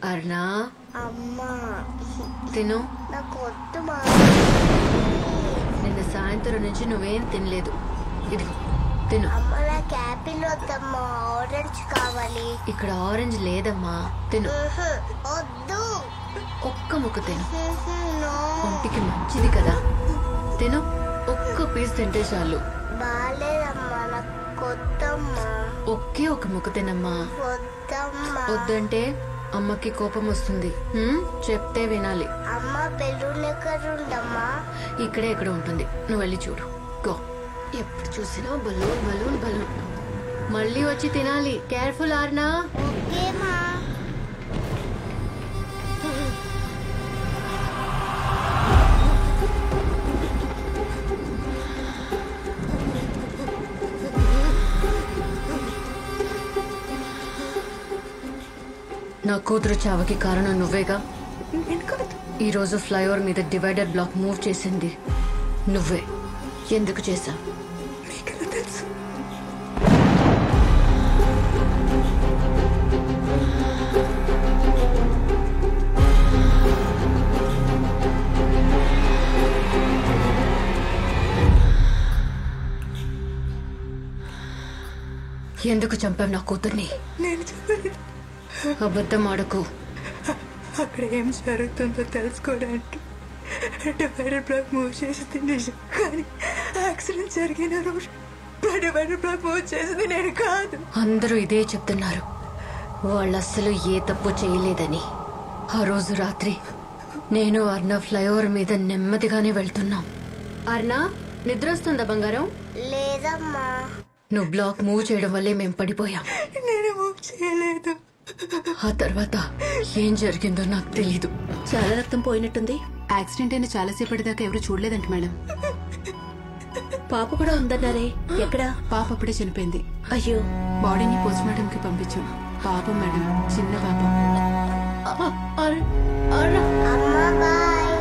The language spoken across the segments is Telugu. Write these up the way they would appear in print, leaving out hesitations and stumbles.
అర్నా అమ్మా తిను. నాకు వద్దు మా. నిన్న సాయంత్రం నుంచి నువ్వేం తినలేదు. ఇదిగో తిను. అమ్మ నాకు యాపిల్ వద్దమ్మా, ఆరెంజ్ కావాలి. ఇక్కడ ఆరెంజ్ లేదమ్మా, తిను. వద్దు. ఒక్క ముక్క తిను, ఒంటికి మంచిది కదా. తిను, ఒక్క పీస్ తింటే చాలు. బాలేదమ్మా, నాకు వద్దమ్మా. ఒకే ఒక ముక్క తినమ్మా. వద్దమ్మా. వద్దంటే అమ్మకి కోపం వస్తుంది. చెప్తే వినాలి. అమ్మ బెలూన్ ఎక్కడ ఉండమ్మా? ఇక్కడే ఎక్కడ ఉంటుంది, నువ్వు వెళ్ళి చూడు. గో. ఎప్పుడు చూసినా బలూన్ బలూన్ బలూన్. మళ్ళీ వచ్చి తినాలి. కేర్ఫుల్ ఆర్నా. ఓకేమా. నా కూతురు చావకి కారణం నువ్వేగా. ఈరోజు ఫ్లైఓవర్ మీద డివైడర్ బ్లాక్ మూవ్ చేసింది నువ్వే. ఎందుకు చేశా? ఎందుకు చంపావు నా కూతుర్ని? అబద్ధం ఆడకు. అక్కడ ఏం జరుగుతుందో తెలుసుకోవడానికి డివైడర్ బ్లాక్ మూవ్ చేసింది నిజం, కానీ యాక్సిడెంట్ జరిగిన రోజు డివైడర్ బ్లాక్ మూవ్ చేసింది నేను కాదు. అందరూ ఇదే చెప్తున్నారు, వాళ్ళు అస్సలు ఏ తప్పు చేయలేదని. ఆ రోజు రాత్రి నేను అర్ణ ఫ్లైఓవర్ మీద నెమ్మదిగానే వెళ్తున్నాం. అర్ణ, నిద్ర వస్తుందా బంగారం? లేదమ్మా. నువ్వు బ్లాక్ మూవ్ చేయడం వల్లే మేము పడిపోయాం. నేను మూవ్ చేయలేదు. ఆ తర్వాత ఏం జరిగిందో నాకు తెలీదు. చాలా రక్తం పోయినట్టుంది. యాక్సిడెంట్ అయిన చాలాసేపటి దాకా ఎవరు చూడలేదంట మేడం. పాప కూడా ఉందన్నారే, ఎక్కడ? పాప అప్పుడే చనిపోయింది. అయ్యో. బాడీని పోస్ట్ మార్టం కి పంపించాం. పాపం మేడం, చిన్న పాప. అమ్మా బాయ్.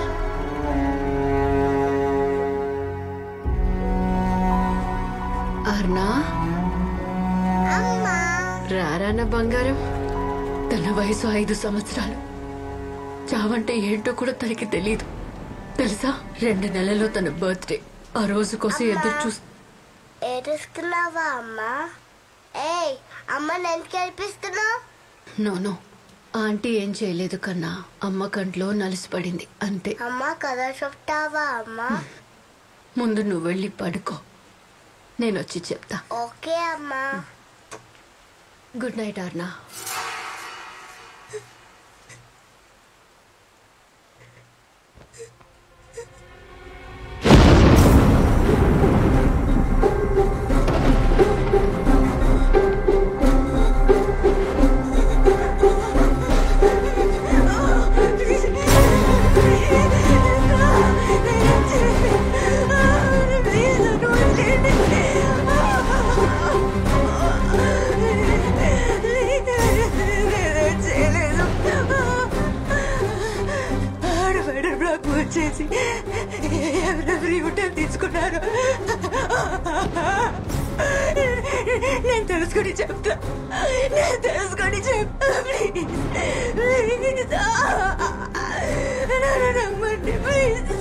అర్నా, అమ్మా. రారాన బంగారం. తన వయసు 5 సంవత్సరాలు. చావంటే ఏంటో కూడా తనకి తెలీదు తెలుసా. 2 నెలల్లో తన బర్త్డే. ఆ రోజు కోసం ఎదురు చూస్తూ. ఏడుస్తున్నావా అమ్మా? ఏయ్ అమ్మ, ఎందుకు ఏడిపిస్తున్నావు? నో, ఆంటీ ఏం చేయలేదు కన్నా. అమ్మ కంట్లో నలిసిపడింది అంతే. అమ్మ కథ చెప్తావా అమ్మా? ముందు నువ్వు వెళ్ళి పడుకో, నేను వచ్చి చెప్తా. ఓకే అమ్మా. Good night అర్నా. చేసి ఎవరెవరి హోటల్ తీసుకున్నారు నేను తెలుసుకొని చెప్తా. ప్లీజ్ నమ్మండి ప్లీజ్.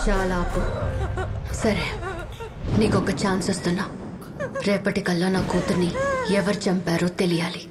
చాలా ఆపు. సరే, నీకొక ఛాన్స్ ఇస్తున్నా. రేపటికల్లా నా కూతుర్ని ఎవరు చంపారో తెలియాలి.